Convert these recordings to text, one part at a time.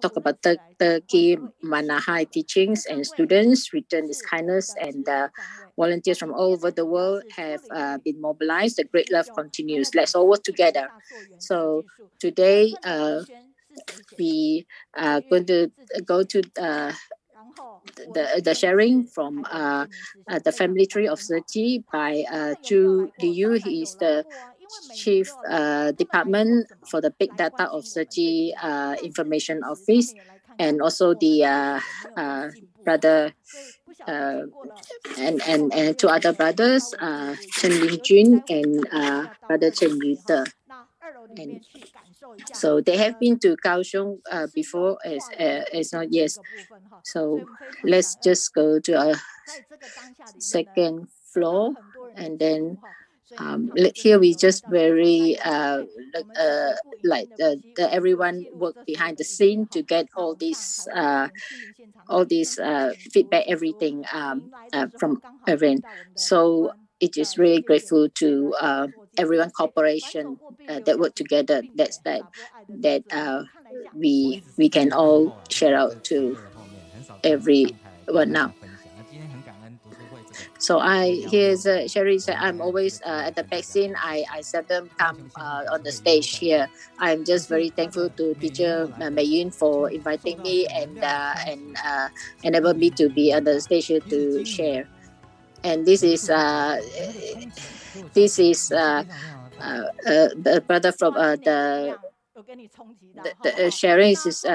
talk about Turkey Manahai teachings, and students return this kindness, and volunteers from all over the world have been mobilized. The great love continues. Let's all work together. So today we are going to go to the sharing from the family tree of Sergi by Liyu. He is the chief department for the big data of Sergi information office, and also the brother and two other brothers, Chen Linjun and brother Chen Yute. And so they have been to Kaohsiung before, as not yes. So let's just go to a second floor, and then here we just very everyone work behind the scene to get all these feedback, everything from everyone. So it is really grateful to everyone cooperation that work together. That we can all share out to everyone now. So here's Sherry said, I'm always at the back scene. I seldom come on the stage here. I'm just very thankful to teacher Mei Yun for inviting me and enable me to be on the stage here to share. And this is the brother from the sharing is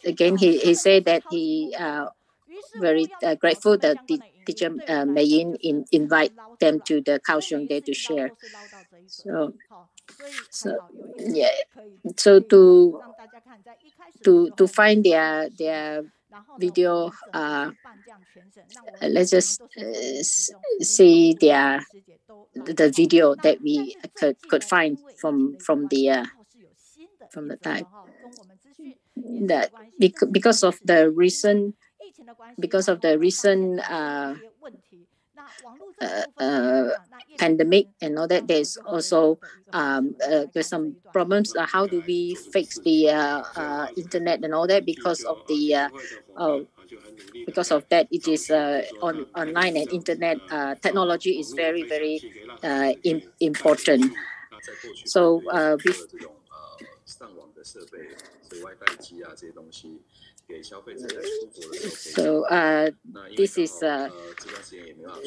again he said that he very grateful that the teacher Mei Yin invite them to the Kaohsiung Day to share. So yeah, so to find their video, let's just see the video that we could find from the time that because of the recent pandemic and all that, there's also there's some problems. How do we fix the internet and all that? Because of that, it is online and internet technology is very very important. So this is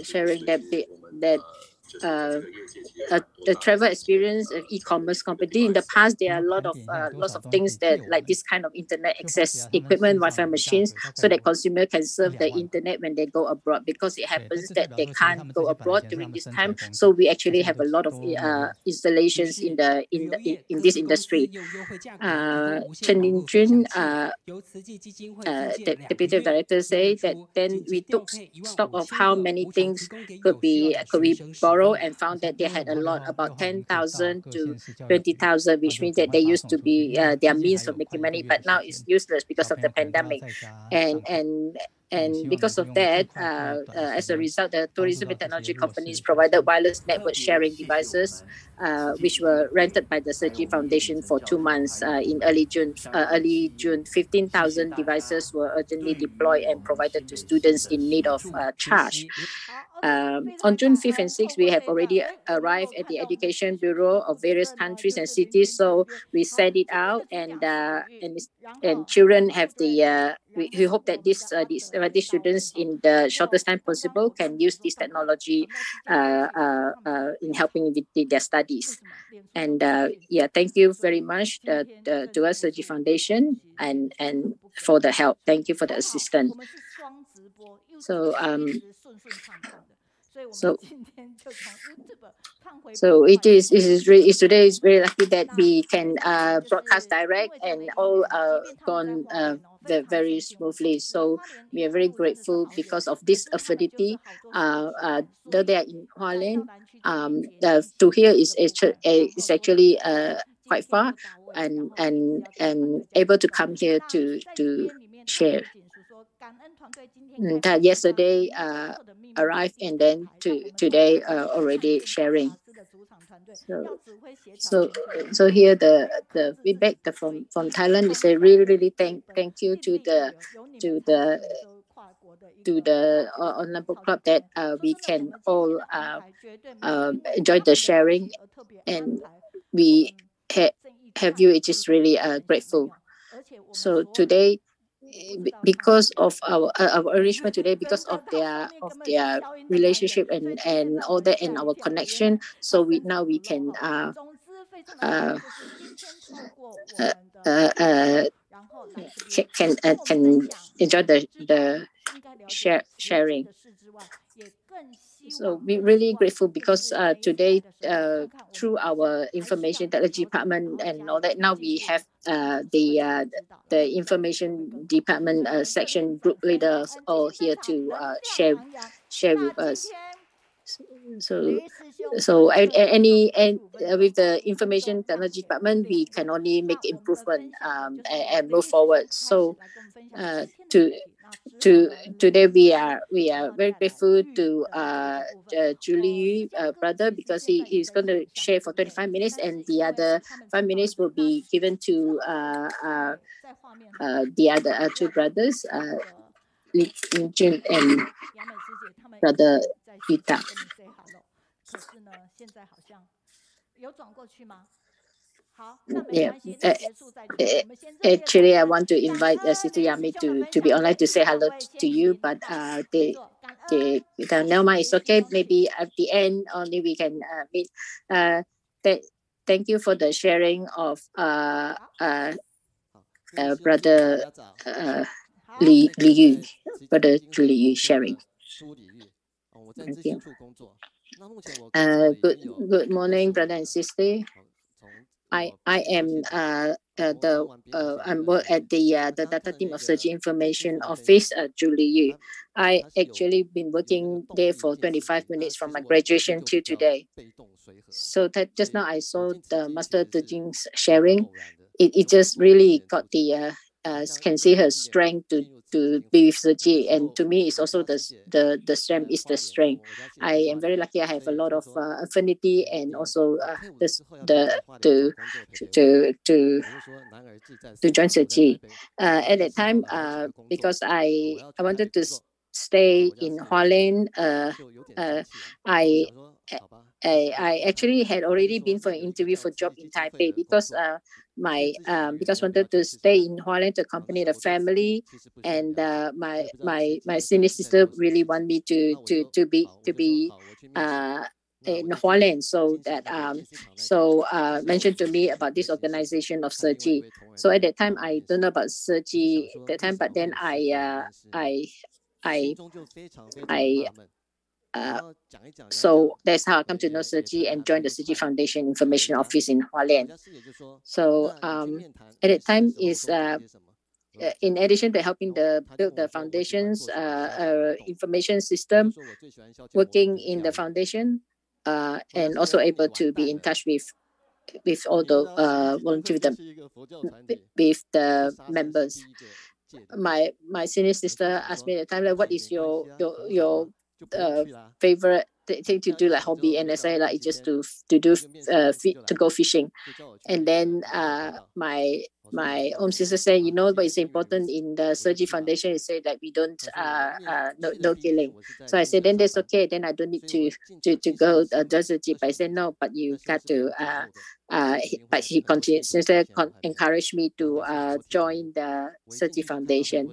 sharing that the travel experience of e-commerce company. In the past, there are a lot of lots of things that like this kind of internet access equipment, Wi-Fi machines, so that consumer can surf the internet when they go abroad. Because it happens that they can't go abroad during this time, so we actually have a lot of installations in this industry. Chen Linjun, the deputy director, say that then we took stock of how many things could we borrow, and found that they had a lot, about 10,000 to 20,000, which means that they used to be their means of making money, but now it's useless because of the pandemic. And because of that, as a result, the tourism and technology companies provided wireless network sharing devices, which were rented by the Sergi Foundation for 2 months in early June. 15,000 devices were urgently deployed and provided to students in need of charge. On June 5th and 6th, we have already arrived at the Education Bureau of various countries and cities. So we set it out, and children have the. We hope that these students in the shortest time possible can use this technology in helping with their studies. And thank you very much to us Sergi Foundation and for the help. Thank you for the assistance. So today is very lucky that we can broadcast direct and all gone very smoothly. So we are very grateful because of this affinity. Though they are in Hualien, to here is actually quite far, and able to come here to share. That yesterday arrived, and then today already sharing. So, so, so here the feedback from Thailand is a really thank you to the to the online book club that we can all enjoy the sharing, and we have you. It is really grateful. So today, because of our arrangement today, because of their relationship and all that, and our connection, so we can uh, uh, uh, can enjoy the sharing. So we're really grateful because today, through our information technology department and all that, now we have the information department section group leaders all here to share with us. So with the information technology department, we can only make improvement and move forward. So today we are very grateful to Julie brother, because he is going to share for 25 minutes, and the other 5 minutes will be given to the other two brothers, Li Jun and brother Ita. Yeah. Actually, I want to invite Sister Yami to be online to say hello to you, but never mind, it's okay. Maybe at the end only we can meet. Thank you for the sharing of brother Liyu, brother Liyu sharing. Thank you. Good morning, brother and sister. I am I'm at the data team of Search Information Office, Julie Yu. I actually been working there for 25 minutes from my graduation till today. So that just now I saw the master teachings sharing. It just really got the can see her strength to be with Sergi, and to me it's also the strength is the strength. I am very lucky. I have a lot of affinity, and also to join Sergi. At that time, because I wanted to stay in Hualien, I actually had already been for an interview for job in Taipei, because because wanted to stay in Hualien to accompany the family, and my senior sister really want me to be in Hualien, so that mentioned to me about this organization of Sergi. So at that time I don't know about Sergi at that time, but then so that's how I come to know Sergi and join the Sergi Foundation Information Office in Hualien. So at that time is in addition to helping build the foundation's information system, working in the foundation, and also able to be in touch with all the volunteer with the members. My senior sister asked me at the time, like, what is your favorite thing to do, like hobby? And I say, like, just to go fishing. And then my own sister said, you know what is important in the Sergi Foundation is say that we don't no killing. So I said, then that's okay, then I don't need to go do Sergi. But I said, no, but you got to but he continues encouraged me to join the Sergi Foundation.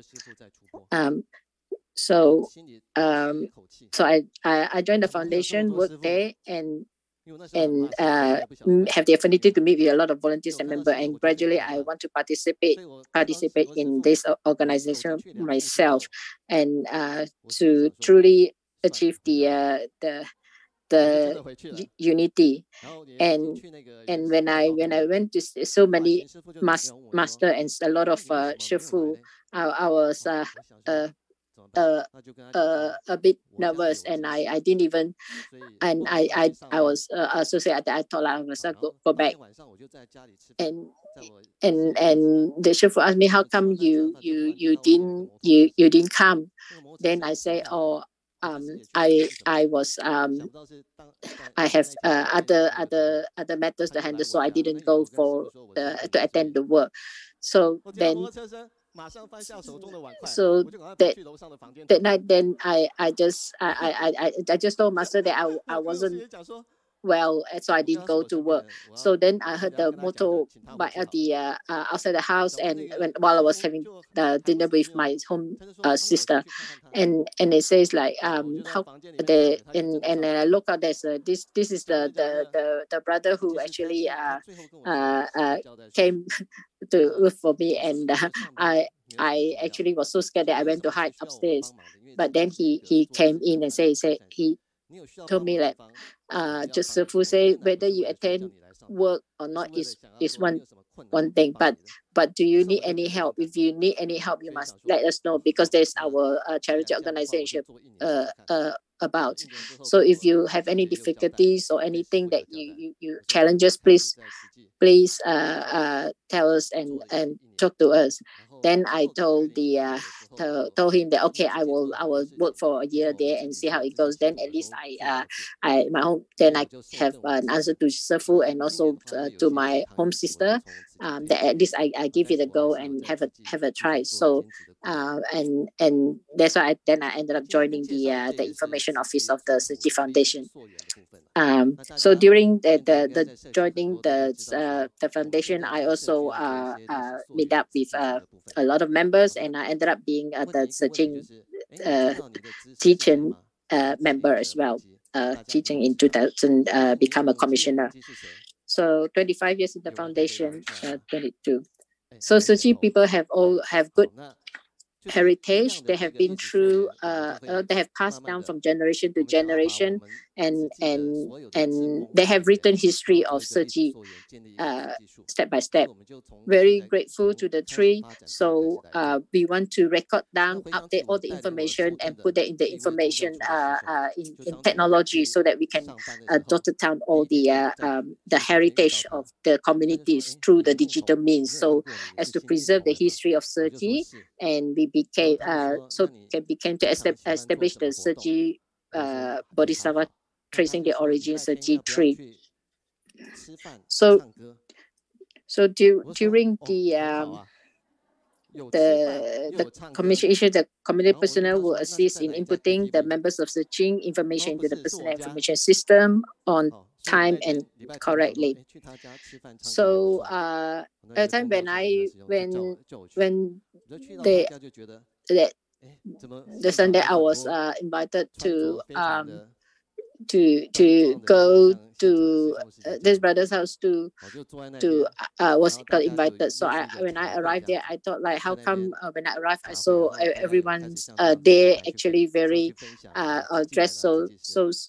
So I joined the foundation, worked there, and have the affinity to meet with a lot of volunteers and members. And gradually, I want to participate in this organization myself, and to truly achieve the unity. And when I went to so many master and a lot of shifu, I was a bit nervous, and I didn't even, and I was associated. I thought I was go back, and the shifu asked me, how come you didn't come? Then I say, oh, I was I have other matters to handle, so I didn't go for to attend the work. So then, so that night, then I just told master that I wasn't well, so I didn't go to work. So then I heard the motor by the outside the house, and while I was having dinner with my home sister, and it says like how the and I look out, there's this is the brother who actually came to look for me, and I actually was so scared that I went to hide upstairs. But then he came in and said he told me that just Fu say whether you attend work or not is one thing, but do you need any help? If you need any help, you must let us know, because there's our charity organization about. So if you have any difficulties or anything that you challenges, please tell us and talk to us. Then I told told him that okay, I will work for a year there and see how it goes. Then at least I my home, then I have an answer to Sifu and also to my home sister. That at least I give it a go and have a try. So and that's why I ended up joining the information office of the Tzu Chi Foundation. So during the joining the foundation, I also meet up with a lot of members, and I ended up being the searching teaching member as well. Teaching in 2000, become a commissioner. So 25 years in the foundation, 22. So Tzu Chi people have good heritage. They have been through they have passed down from generation to generation, and they have written history of Tzu Chi step by step. Very grateful to the tree. So we want to record down, update all the information, and put that in the information in technology, so that we can jot down all the heritage of the communities through the digital means, so as to preserve the history of Tzu Chi. And we became became to establish the Tzu Chi Bodhisattva, tracing the origins of Tzu Chi tree. So during the commission issue, the community personnel will assist in inputting the members of Tzu Chi information into the personal information system on time and correctly. So at the time when the Sunday I was invited to go to this brother's house to was got invited. So when I arrived there, I thought like, how come when I arrived I saw everyone's there actually very dressed so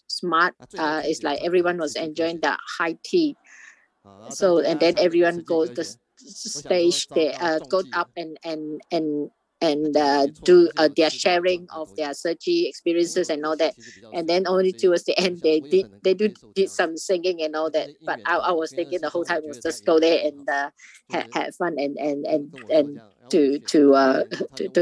smart. It's like everyone was enjoying the high tea. So and then everyone goes the stage, they go up and do their sharing of their Tzu Chi experiences and all that. And then only towards the end they did some singing and all that. But I was thinking the whole time was just go there and have fun and to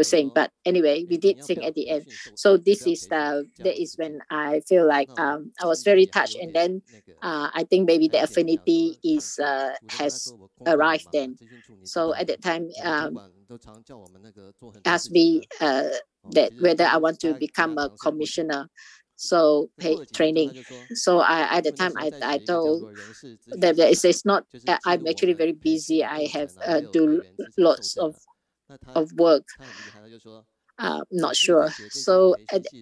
sing. But anyway, we did sing at the end. So that is when I feel like I was very touched. And then I think maybe the affinity has arrived then. So at that time asked me that whether I want to become a commissioner, so paid training. So at the time I told them that it's not, I'm actually very busy, I have do lots of work, not sure. So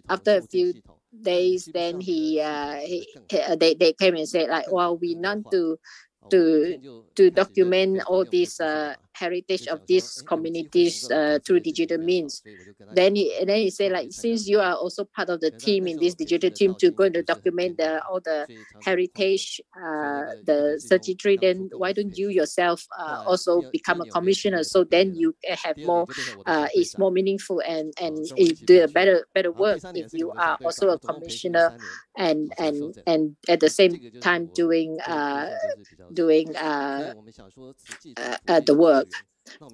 after a few days, then they came and said like, well, we want to document all this heritage of these communities through digital means. Then he said like, since you are also part of the team in this digital team to go and document all the heritage, the 33, then why don't you yourself also become a commissioner? So then you have more, it's more meaningful and you do a better work if you are also a commissioner and at the same time doing the work.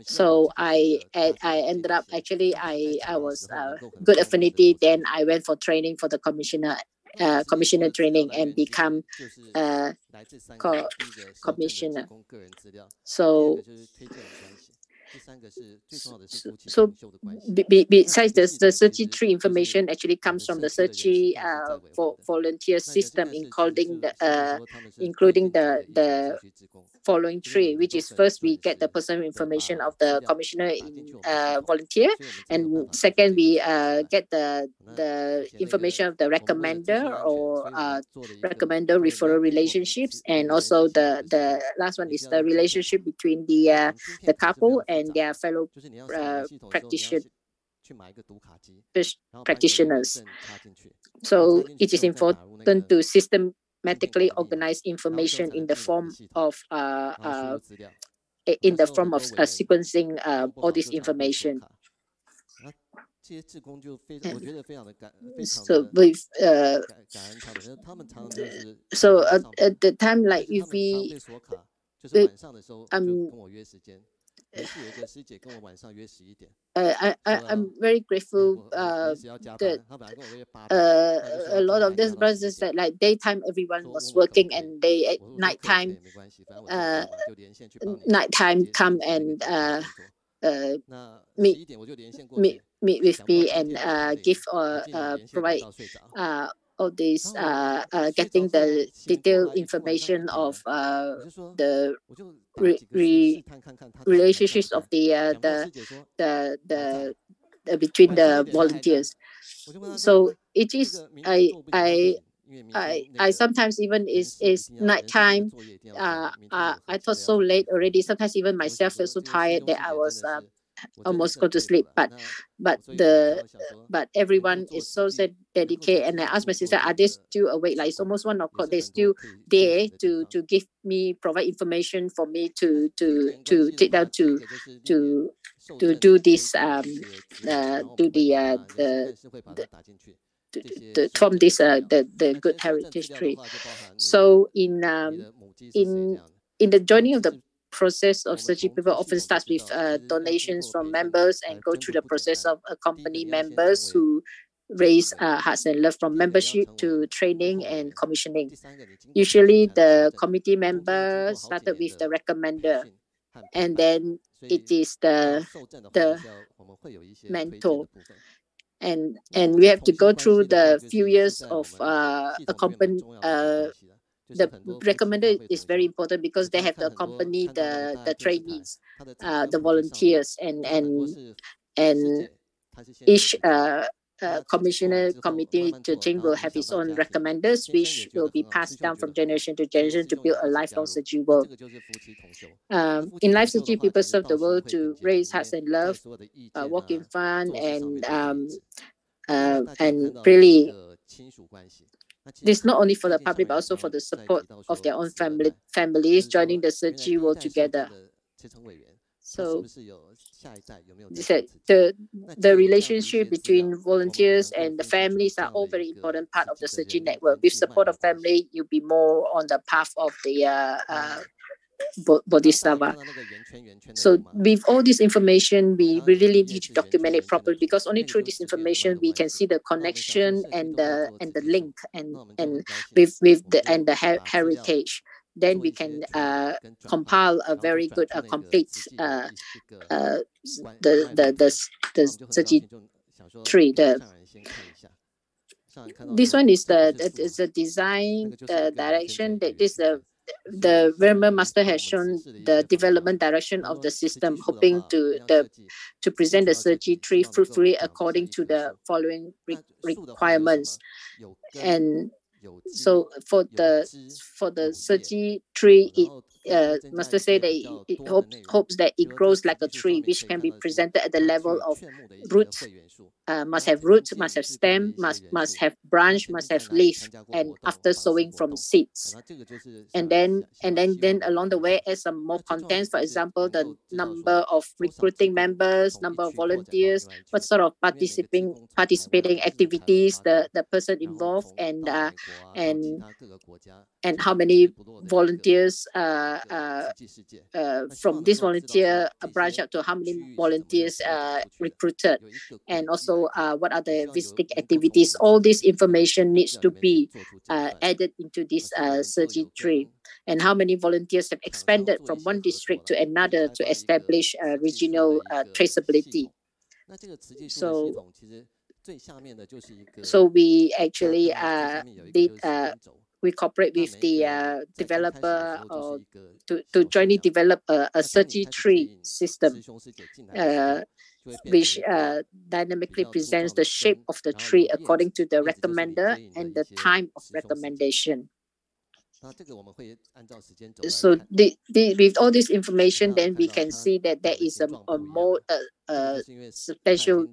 So I ended up actually I was good affinity. Then I went for training for the commissioner training and become commissioner. So so besides the Searchy tree information actually comes from the Searchy volunteer system, including the following tree, which is first we get the personal information of the commissioner in volunteer, and second we get the information of the recommender or recommender referral relationships, and also the last one is the relationship between the couple and their fellow practitioners. So it is important to systematically organize information in the form of sequencing all this information. So with so at the time, like if we I'm very grateful that a lot of these brothers that like daytime everyone was working, and they at nighttime come and meet with me and give or provide all these getting the detailed information of the relationships of the between the volunteers. So it is I sometimes even is nighttime. I thought so late already. Sometimes even myself felt so tired that I was almost go to sleep. But everyone is so dedicated. And I asked my sister, are they still awake? Like it's almost 1 o'clock. They're still there to give me, provide information for me to take down to do this to form this the good heritage tree. So in the joining of the process of searching, people often starts with donations from members and go through the process of accompany members who raise hearts and love, from membership to training and commissioning. Usually the committee member started with the recommender, and then it is the mentor, and we have to go through the few years of accompany. The recommender is very important because they have to accompany the trainees, the volunteers, and each commissioner committee to change will have its own recommenders, which will be passed down from generation to generation to build a lifelong Searchy world. In life Searchy, people serve the world to raise hearts and love, walk in fun, and really this not only for the public but also for the support of their own families joining the Searchy world together. So the relationship between volunteers and the families are all very important part of the Searchy network. With support of family, you'll be more on the path of the Bodhisattva. So with all this information, we really need to document it properly, because only through this information we can see the connection and the link and with the heritage. Then we can compile a very good complete the Searchy tree. This one is the design direction. That is the Vermeer Master has shown the development direction of the system, hoping to present the Searchy tree fruitfully according to the following requirements. And so for the Searchy tree, Master say that it hopes that it grows like a tree, which can be presented at the level of root must have roots, must have stem, must have branch, must have leaf, and after sowing from seeds. And then along the way, add some more contents. For example, the number of recruiting members, number of volunteers, what sort of participating activities the person involved, and how many volunteers from this volunteer branch out to how many volunteers recruited, and also what are the visiting activities. All this information needs to be added into this SIRGI tree, and how many volunteers have expanded from one district to another to establish regional traceability. So we actually we cooperate with the developer to jointly develop a SIRGI tree system, which dynamically presents the shape of the tree according to the recommender and the time of recommendation. So with all this information, then we can see that there is a more substantial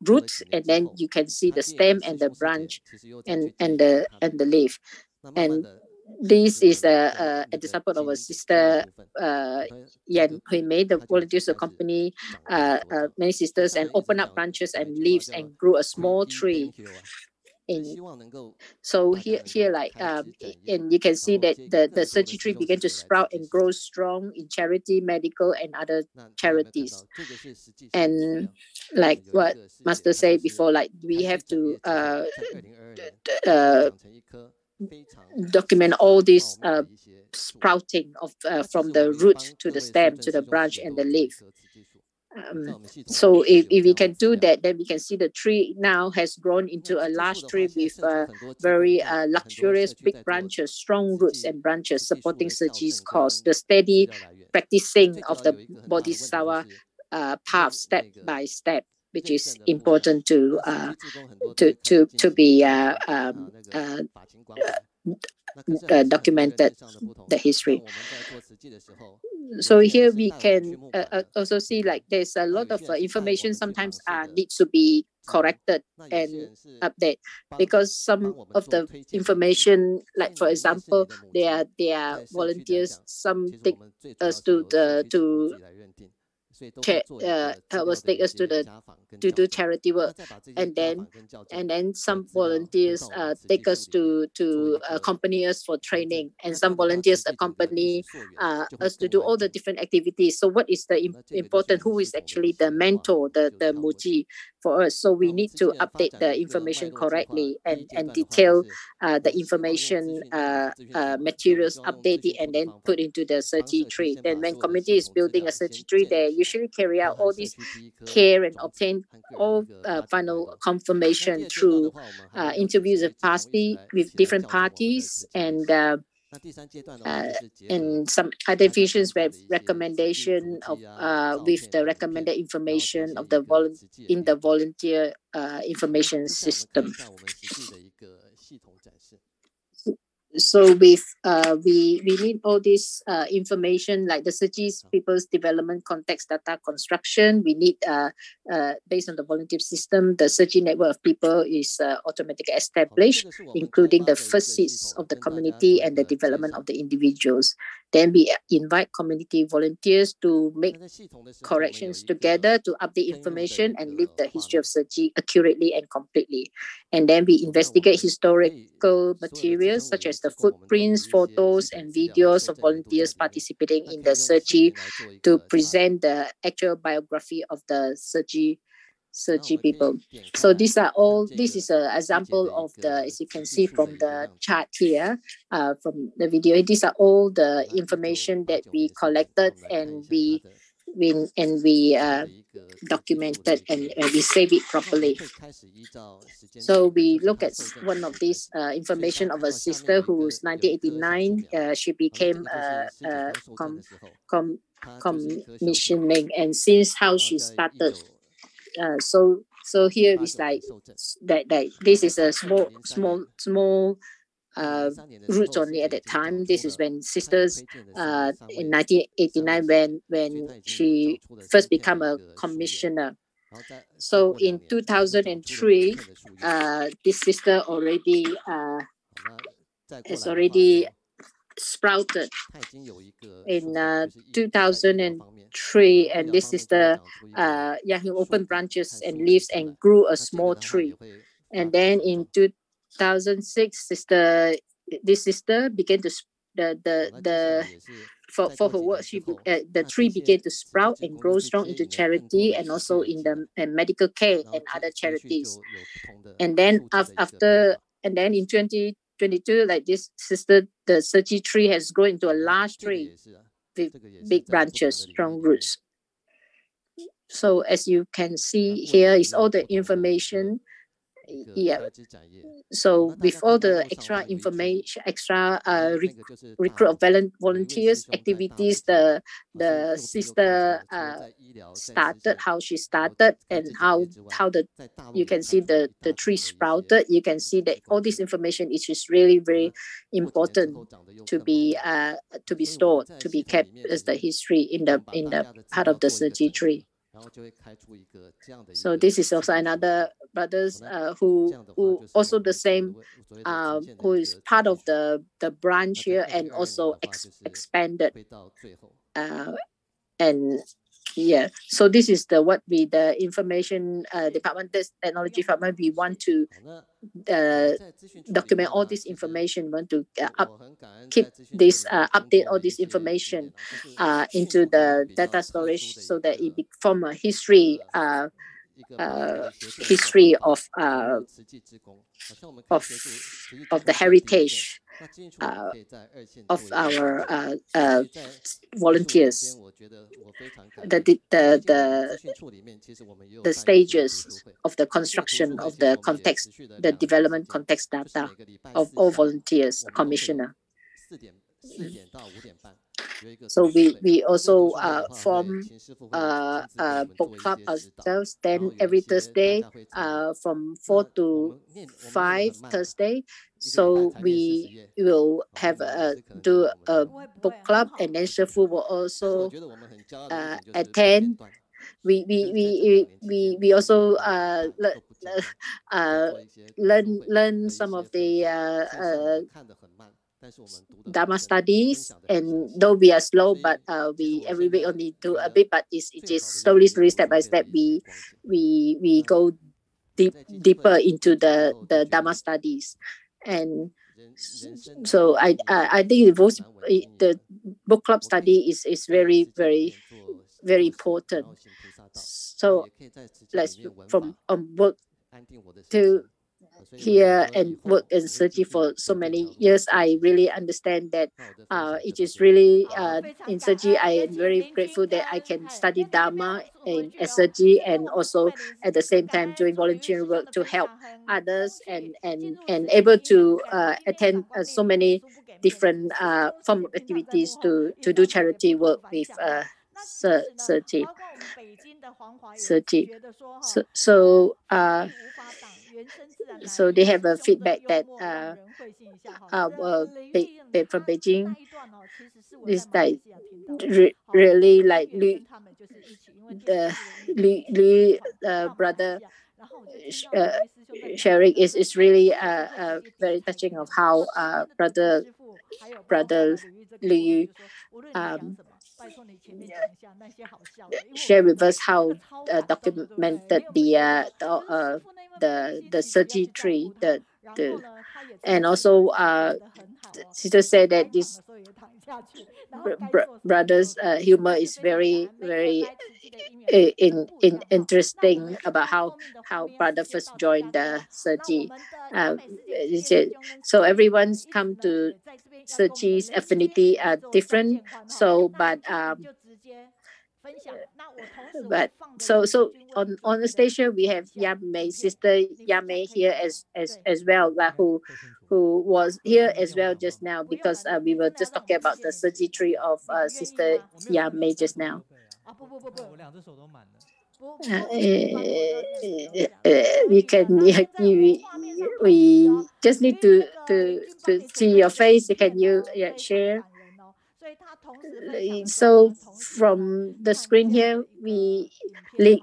roots, and then you can see the stem and the branch and the leaf. And this is an example of a sister Yan Hui made the volunteers accompany many sisters and open up branches and leaves and grew a small tree. So here like and you can see that the SIRGI tree began to sprout and grow strong in charity, medical, and other charities. And like what Master said before, like we have to document all this sprouting of from the root to the stem to the branch and the leaf. So if we can do that, then we can see the tree now has grown into a large tree with very luxurious big branches, strong roots and branches supporting SIRGI's cause. The steady practicing of the Bodhisattva path step by step, which is important to be documented the history. So here we can also see like there's a lot of information sometimes needs to be corrected and update, because some of the information, like for example, there are volunteers, some take us to take us to do charity work, and then some volunteers take us to accompany us for training, and some volunteers accompany us to do all the different activities. So what is the important? Who is actually the mentor, the muji for us? So we need to update the information correctly and detail the information materials, update it, and then put into the SIRGI tree. Then when community is building a SIRGI tree, they usually carry out all this care and obtain all final confirmation through interviews with different parties and some identifications with recommendation of with the recommended information of the volunteer information system. So we need all this information, like the SIRGI People's Development Context Data Construction. We need, based on the volunteer system, the SIRGI network of people is automatically established, including the first seeds of the community and the development of the individuals. Then we invite community volunteers to make corrections together to update information and leave the history of SIRGI accurately and completely. And then we investigate historical materials such as the footprints, photos, and videos of volunteers participating in the SIRGI to present the actual biography of the SIRGI people. So this is an example of the, as you can see from the chart here, from the video, these are all the information that we collected and we documented and we save it properly. So we look at one of these information of a sister who's 1989. She became commissioning, and since how she started. So here is like that. This is a small roots only at that time. This is when sisters in 1989 when she first became a commissioner. So in 2003, this sister already has already sprouted in 2003, and this sister he opened branches and leaves and grew a small tree. And then in 2006, this sister began to for her work, the tree began to sprout and grow strong into charity and also in the medical care and other charities. And then in 2022, like this sister, the Sergi tree has grown into a large tree with big branches, strong roots. So as you can see here is all the information. Yeah. So with all the extra information, recruit of volunteers activities, the sister started, how she started, and how you can see the tree sprouted. You can see that all this information is just really very important to be stored, to be kept as the history in the part of the Sergi tree. So this is also another brothers who also the same who is part of the branch here and also expanded and yeah. So this is the information department, this technology department. We want to document all this information. Want to keep this update all this information into the data storage so that it become a history of the heritage of our volunteers, the stages of the construction of the context, the development context data of all volunteers, commissioner. So we also form a book club ourselves. Then every Thursday from 4 to 5 Thursday. So we will have do a book club, and then Shifu will also attend. We also learn some of the Dharma studies, and though we are slow, but we every week only do a bit, but it is slowly, step by step we go deeper into the Dharma studies. And so I think the book club study is very important. So let's from work to here and work in Sergi for so many years. I really understand that it is really in Sergi. I am very grateful that I can study Dharma in Sergi and also at the same time doing volunteer work to help others and able to attend so many different form of activities to do charity work with Sergi. So they have a feedback that from Beijing is like really like the Liyu brother sharing is really very touching of how brother Liyu share with us how documented the Sergi tree, and also sister said that this brother's humor is very interesting about how brother first joined the Sergi. So everyone's come to Sergi's affinity are different. So but so on the station we have Yamei, sister Yamei here as well, who was here as well just now, because we were just talking about the Sergi tree of sister Yamei just now. We just need to see your face. Can you share? So from the screen here, we link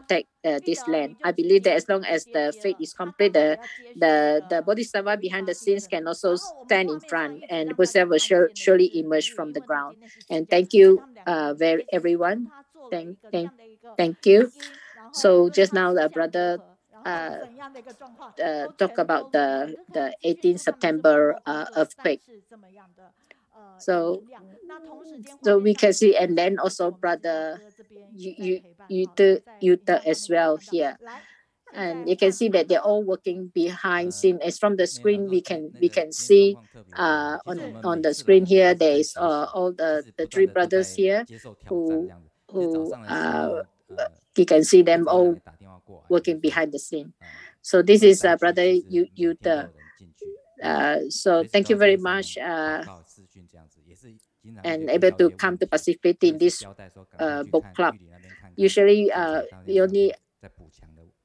protect this land. I believe that as long as the faith is complete, the Bodhisattva behind the scenes can also stand in front, and Buddha will surely emerge from the ground. And thank you, everyone. Thank you. So just now, the brother talk about the 18th September earthquake. So we can see, and then also brother Yuta as well here. And you can see that they're all working behind scene. As from the screen, we can see on the screen here, there is all the three brothers here who you can see them all working behind the scene. So this is brother Yu. So thank you very much, and able to come to participate in this book club. Usually we only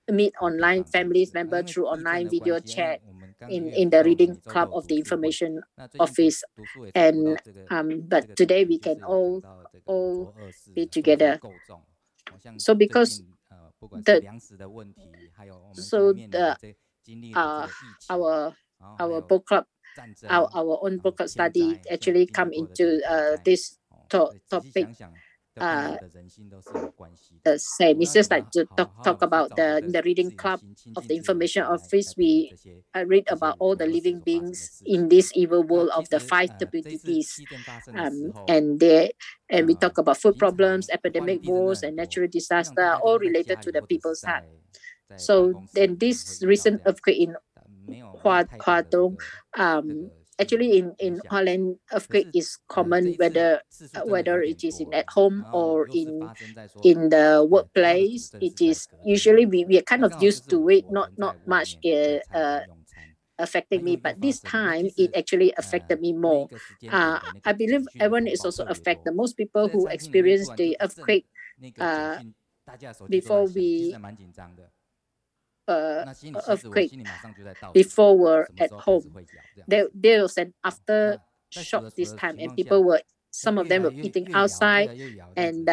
meet online families member through online video chat in the reading club of the information office, and but today we can all be together. So because the our book club, our own book club study actually come into this topic the same. It's just like to talk about the reading club of the information office. We read about all the living beings in this evil world of the 5 WTPs, and we talk about food problems, epidemic, wars, and natural disaster, all related to the people's heart. So then this recent earthquake in Hua Dong, actually in Holland, earthquake is common whether it is at home or in the workplace. It is usually we are kind of used to it, not much affecting me, but this time it actually affected me more. I believe everyone is also affected. Most people who experience the earthquake before we earthquake before were at home. There was an aftershock this time, and people were, some of them were eating outside, and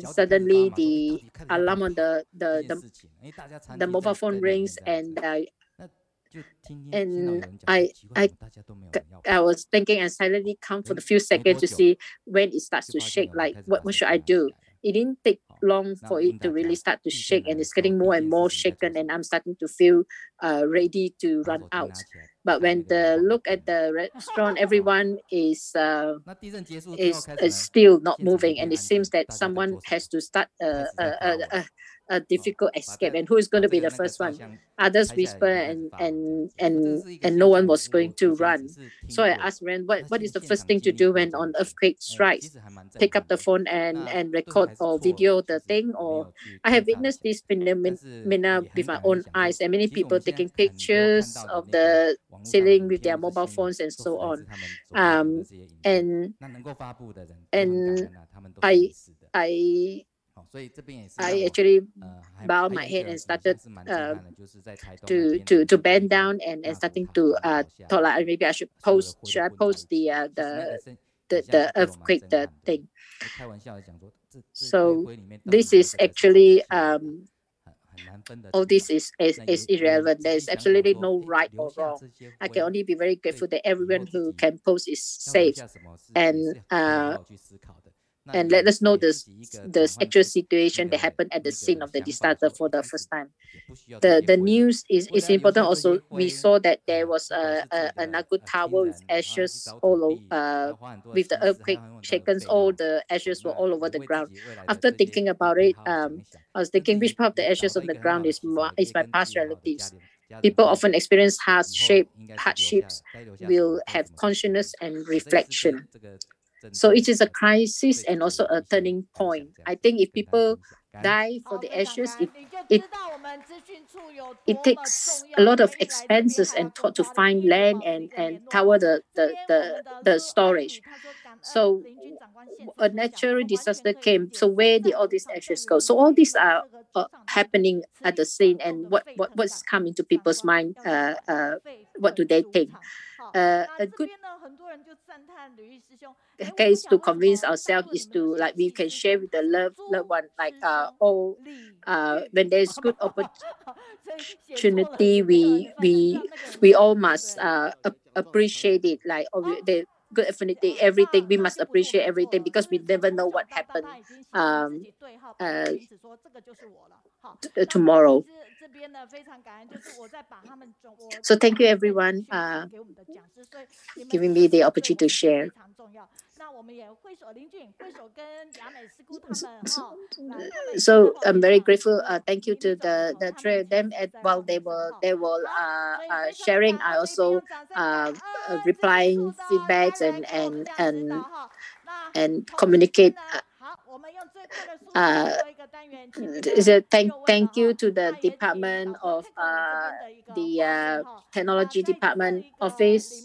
suddenly the alarm on the mobile phone rings, and I was thinking and silently count for the few seconds to see when it starts to shake. Like what should I do? It didn't take long for it to really start to shake, and it's getting more and more shaken, and I'm starting to feel ready to run out. But when the look at the restaurant, everyone is still not moving, and it seems that someone has to start a difficult escape, and who is going to be the first one? Others whisper, and no one was going to run. So I asked Ren, what is the first thing to do when an earthquake strikes? Pick up the phone and record or video the thing? Or I have witnessed this phenomena with my own eyes, and many people taking pictures of the ceiling with their mobile phones and so on. And I actually bowed my head and started to bend down and starting to thought like maybe I should post the earthquake the thing. So this is actually all this is irrelevant. There is absolutely no right or wrong. I can only be very grateful that everyone who can post is safe, and let us know the actual situation that happened at the scene of the disaster for the first time. The news is important also. We saw that there was a Nagu tower with ashes all over, with the earthquake shaken, all the ashes were all over the ground. After thinking about it, I was thinking which part of the ashes on the ground is my past relatives. People often experience hardships, will have consciousness and reflection. So it is a crisis and also a turning point. I think if people die for the ashes, it takes a lot of expenses and thought to find land and cover the storage. So a natural disaster came. So where did all these ashes go? So all these are happening at the scene, and what's coming to people's mind? What do they think? A good case to convince ourselves is to, like, we can share with the loved one, like when there's good opportunity, we all must appreciate it, like the good affinity, everything we must appreciate everything, because we never know what happened tomorrow. So thank you everyone giving me the opportunity to share. So I'm very grateful. Thank you to the three of them. And while they were sharing, I also replying feedbacks and communicate. Thank you to the department of the technology department office